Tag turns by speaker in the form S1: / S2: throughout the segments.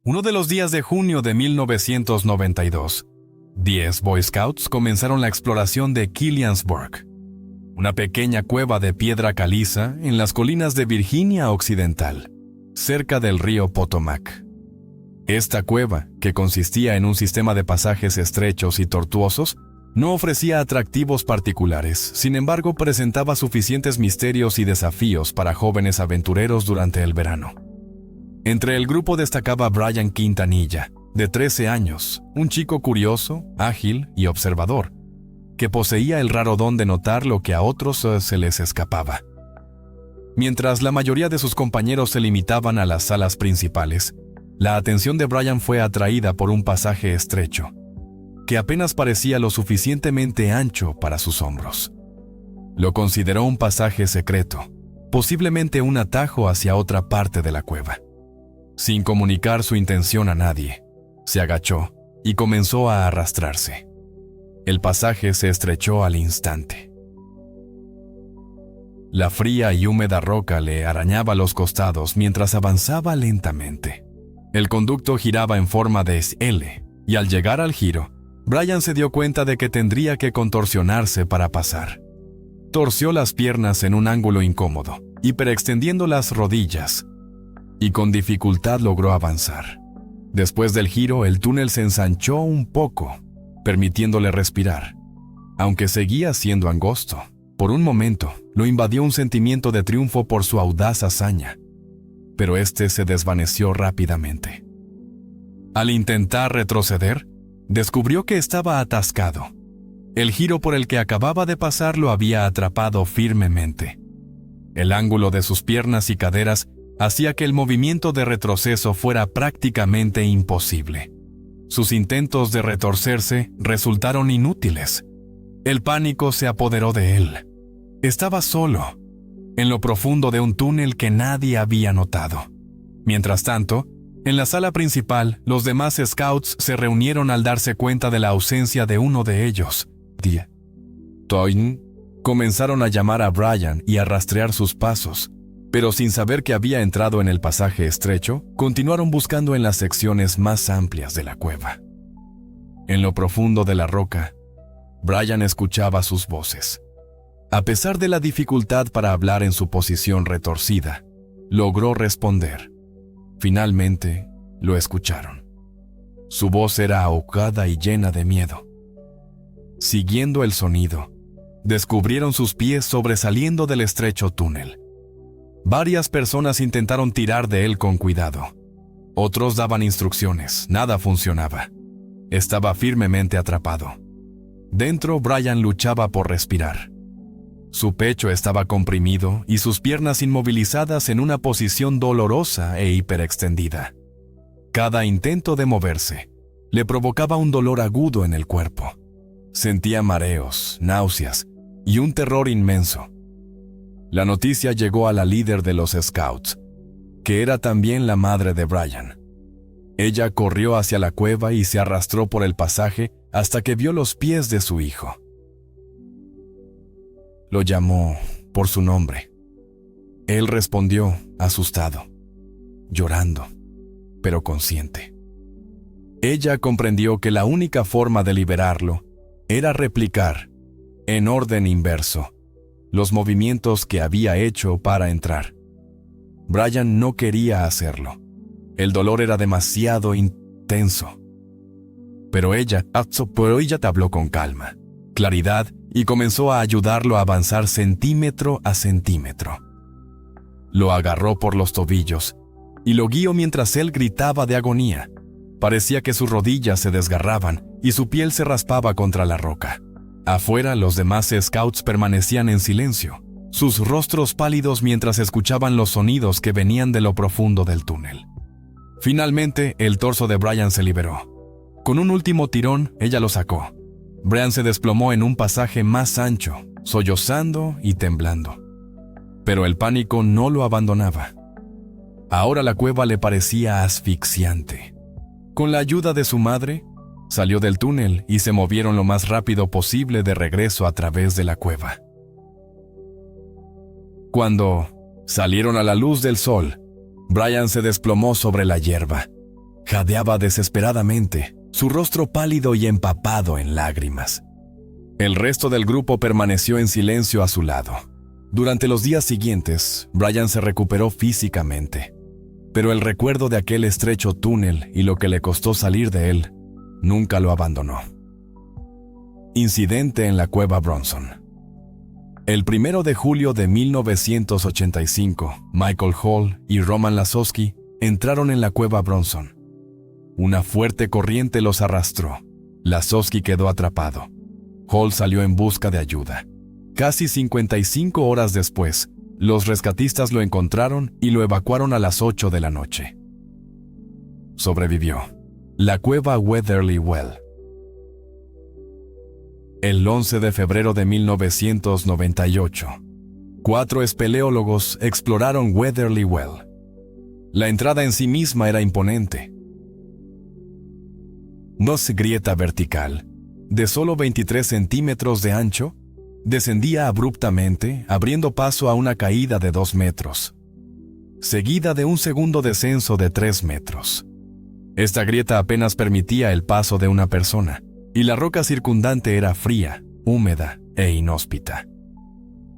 S1: Uno de los días de junio de 1992, 10 Boy Scouts comenzaron la exploración de Killiansburg, una pequeña cueva de piedra caliza en las colinas de Virginia Occidental, cerca del río Potomac. Esta cueva, que consistía en un sistema de pasajes estrechos y tortuosos, no ofrecía atractivos particulares, sin embargo presentaba suficientes misterios y desafíos para jóvenes aventureros durante el verano. Entre el grupo destacaba Brian Quintanilla, de 13 años, un chico curioso, ágil y observador, que poseía el raro don de notar lo que a otros se les escapaba. Mientras la mayoría de sus compañeros se limitaban a las salas principales, la atención de Brian fue atraída por un pasaje estrecho, que apenas parecía lo suficientemente ancho para sus hombros. Lo consideró un pasaje secreto, posiblemente un atajo hacia otra parte de la cueva. Sin comunicar su intención a nadie, se agachó y comenzó a arrastrarse. El pasaje se estrechó al instante. La fría y húmeda roca le arañaba los costados mientras avanzaba lentamente. El conducto giraba en forma de L, y al llegar al giro, Brian se dio cuenta de que tendría que contorsionarse para pasar. Torció las piernas en un ángulo incómodo, hiperextendiendo las rodillas, y con dificultad logró avanzar. Después del giro, el túnel se ensanchó un poco, permitiéndole respirar, aunque seguía siendo angosto. Por un momento, lo invadió un sentimiento de triunfo por su audaz hazaña, pero este se desvaneció rápidamente. Al intentar retroceder, descubrió que estaba atascado. El giro por el que acababa de pasar lo había atrapado firmemente. El ángulo de sus piernas y caderas hacía que el movimiento de retroceso fuera prácticamente imposible. Sus intentos de retorcerse resultaron inútiles. El pánico se apoderó de él. Estaba solo, en lo profundo de un túnel que nadie había notado. Mientras tanto, en la sala principal, los demás scouts se reunieron al darse cuenta de la ausencia de uno de ellos. Toyn comenzaron a llamar a Brian y a rastrear sus pasos, pero sin saber que había entrado en el pasaje estrecho, continuaron buscando en las secciones más amplias de la cueva. En lo profundo de la roca, Brian escuchaba sus voces. A pesar de la dificultad para hablar en su posición retorcida, logró responder. Finalmente, lo escucharon. Su voz era ahogada y llena de miedo. Siguiendo el sonido, descubrieron sus pies sobresaliendo del estrecho túnel. Varias personas intentaron tirar de él con cuidado. Otros daban instrucciones, nada funcionaba. Estaba firmemente atrapado. Dentro, Brian luchaba por respirar. Su pecho estaba comprimido y sus piernas inmovilizadas en una posición dolorosa e hiperextendida. Cada intento de moverse le provocaba un dolor agudo en el cuerpo. Sentía mareos, náuseas y un terror inmenso. La noticia llegó a la líder de los Scouts, que era también la madre de Brian. Ella corrió hacia la cueva y se arrastró por el pasaje hasta que vio los pies de su hijo. Lo llamó por su nombre. Él respondió, asustado, llorando, pero consciente. Ella comprendió que la única forma de liberarlo era replicar, en orden inverso, los movimientos que había hecho para entrar. Brian no quería hacerlo. El dolor era demasiado intenso. Pero ella te habló con calma, claridad, y comenzó a ayudarlo a avanzar centímetro a centímetro. Lo agarró por los tobillos y lo guió mientras él gritaba de agonía. Parecía que sus rodillas se desgarraban y su piel se raspaba contra la roca. Afuera, los demás scouts permanecían en silencio, sus rostros pálidos mientras escuchaban los sonidos que venían de lo profundo del túnel. Finalmente, el torso de Brian se liberó. Con un último tirón, ella lo sacó. Brian se desplomó en un pasaje más ancho, sollozando y temblando. Pero el pánico no lo abandonaba. Ahora la cueva le parecía asfixiante. Con la ayuda de su madre, salió del túnel y se movieron lo más rápido posible de regreso a través de la cueva. Cuando salieron a la luz del sol, Brian se desplomó sobre la hierba. Jadeaba desesperadamente, su rostro pálido y empapado en lágrimas. El resto del grupo permaneció en silencio a su lado. Durante los días siguientes, Brian se recuperó físicamente, pero el recuerdo de aquel estrecho túnel y lo que le costó salir de él nunca lo abandonó. Incidente en la cueva Bronson. El 1 de julio de 1985, Michael Hall y Roman Lasowski entraron en la cueva Bronson. Una fuerte corriente los arrastró. Lasowski quedó atrapado. Hall salió en busca de ayuda. Casi 55 horas después, los rescatistas lo encontraron y lo evacuaron a las 8 de la noche. Sobrevivió. La cueva Weatherly Well. El 11 de febrero de 1998, 4 espeleólogos exploraron Weatherly Well. La entrada en sí misma era imponente. Una grieta vertical, de solo 23 centímetros de ancho, descendía abruptamente, abriendo paso a una caída de 2 metros, seguida de un segundo descenso de 3 metros. Esta grieta apenas permitía el paso de una persona, y la roca circundante era fría, húmeda e inhóspita.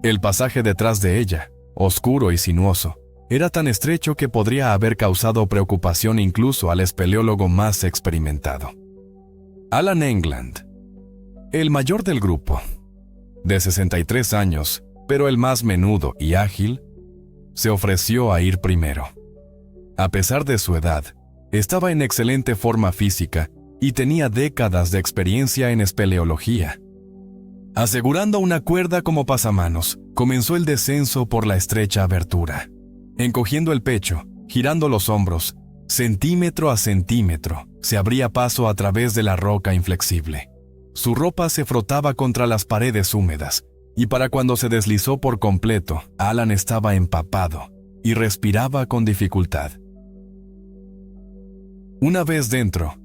S1: El pasaje detrás de ella, oscuro y sinuoso, era tan estrecho que podría haber causado preocupación incluso al espeleólogo más experimentado. Alan England, el mayor del grupo, de 63 años, pero el más menudo y ágil, se ofreció a ir primero. A pesar de su edad, estaba en excelente forma física y tenía décadas de experiencia en espeleología. Asegurando una cuerda como pasamanos, comenzó el descenso por la estrecha abertura. Encogiendo el pecho, girando los hombros, centímetro a centímetro, se abría paso a través de la roca inflexible. Su ropa se frotaba contra las paredes húmedas, y para cuando se deslizó por completo, Alan estaba empapado y respiraba con dificultad. Una vez dentro,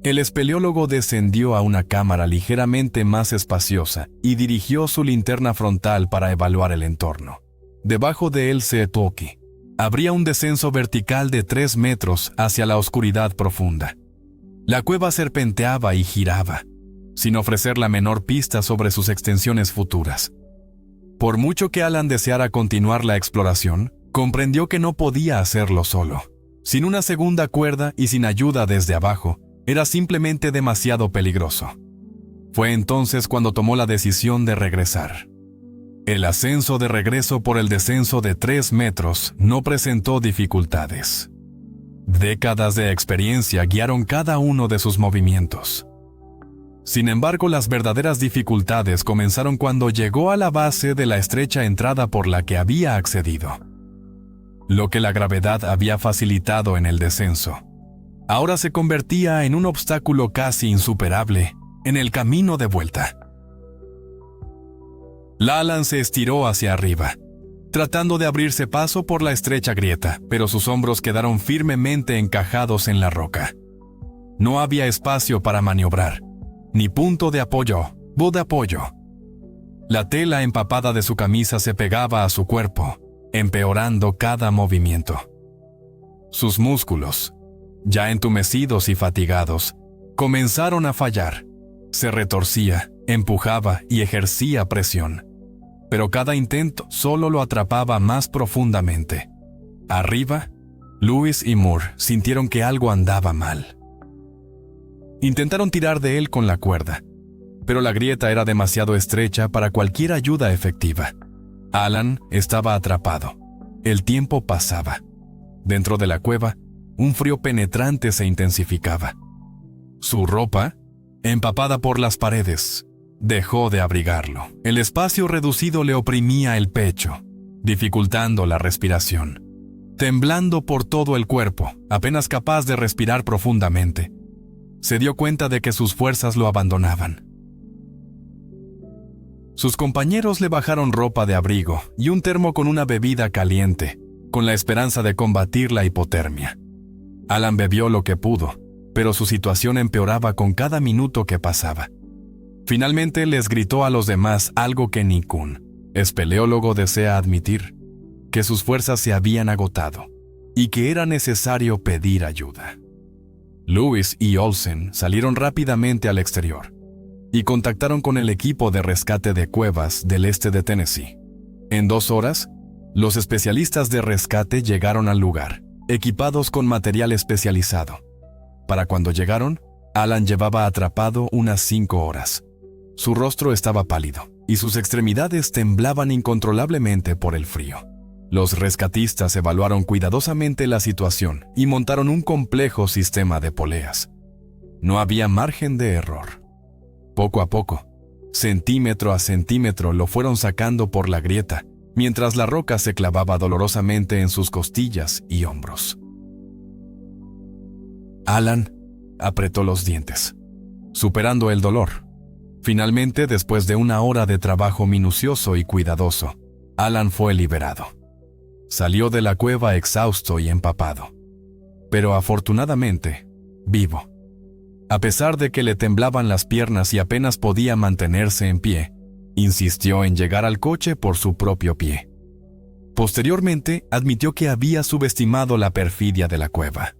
S1: el espeleólogo descendió a una cámara ligeramente más espaciosa y dirigió su linterna frontal para evaluar el entorno. Debajo de él habría un descenso vertical de 3 metros hacia la oscuridad profunda. La cueva serpenteaba y giraba, sin ofrecer la menor pista sobre sus extensiones futuras. Por mucho que Alan deseara continuar la exploración, comprendió que no podía hacerlo solo. Sin una segunda cuerda y sin ayuda desde abajo, era simplemente demasiado peligroso. Fue entonces cuando tomó la decisión de regresar. El ascenso de regreso por el descenso de 3 metros no presentó dificultades. Décadas de experiencia guiaron cada uno de sus movimientos. Sin embargo, las verdaderas dificultades comenzaron cuando llegó a la base de la estrecha entrada por la que había accedido. Lo que la gravedad había facilitado en el descenso, ahora se convertía en un obstáculo casi insuperable en el camino de vuelta. Alan se estiró hacia arriba, tratando de abrirse paso por la estrecha grieta, pero sus hombros quedaron firmemente encajados en la roca. No había espacio para maniobrar, ni punto de apoyo. La tela empapada de su camisa se pegaba a su cuerpo, empeorando cada movimiento. Sus músculos, ya entumecidos y fatigados, comenzaron a fallar. Se retorcía, empujaba y ejercía presión. Pero cada intento solo lo atrapaba más profundamente. Arriba, Lewis y Moore sintieron que algo andaba mal. Intentaron tirar de él con la cuerda, pero la grieta era demasiado estrecha para cualquier ayuda efectiva. Alan estaba atrapado. El tiempo pasaba. Dentro de la cueva, un frío penetrante se intensificaba. Su ropa, empapada por las paredes, dejó de abrigarlo. El espacio reducido le oprimía el pecho, dificultando la respiración. Temblando por todo el cuerpo, apenas capaz de respirar profundamente, se dio cuenta de que sus fuerzas lo abandonaban. Sus compañeros le bajaron ropa de abrigo y un termo con una bebida caliente, con la esperanza de combatir la hipotermia. Alan bebió lo que pudo, pero su situación empeoraba con cada minuto que pasaba. Finalmente les gritó a los demás algo que ningún espeleólogo desea admitir, que sus fuerzas se habían agotado y que era necesario pedir ayuda. Lewis y Olsen salieron rápidamente al exterior y contactaron con el equipo de rescate de cuevas del este de Tennessee. En 2 horas, los especialistas de rescate llegaron al lugar, equipados con material especializado. Para cuando llegaron, Alan llevaba atrapado unas 5 horas. Su rostro estaba pálido y sus extremidades temblaban incontrolablemente por el frío. Los rescatistas evaluaron cuidadosamente la situación y montaron un complejo sistema de poleas. No había margen de error. Poco a poco, centímetro a centímetro lo fueron sacando por la grieta, mientras la roca se clavaba dolorosamente en sus costillas y hombros. Alan apretó los dientes, superando el dolor. Finalmente, después de 1 hora de trabajo minucioso y cuidadoso, Alan fue liberado. Salió de la cueva exhausto y empapado, pero afortunadamente, vivo. A pesar de que le temblaban las piernas y apenas podía mantenerse en pie, insistió en llegar al coche por su propio pie. Posteriormente, admitió que había subestimado la perfidia de la cueva.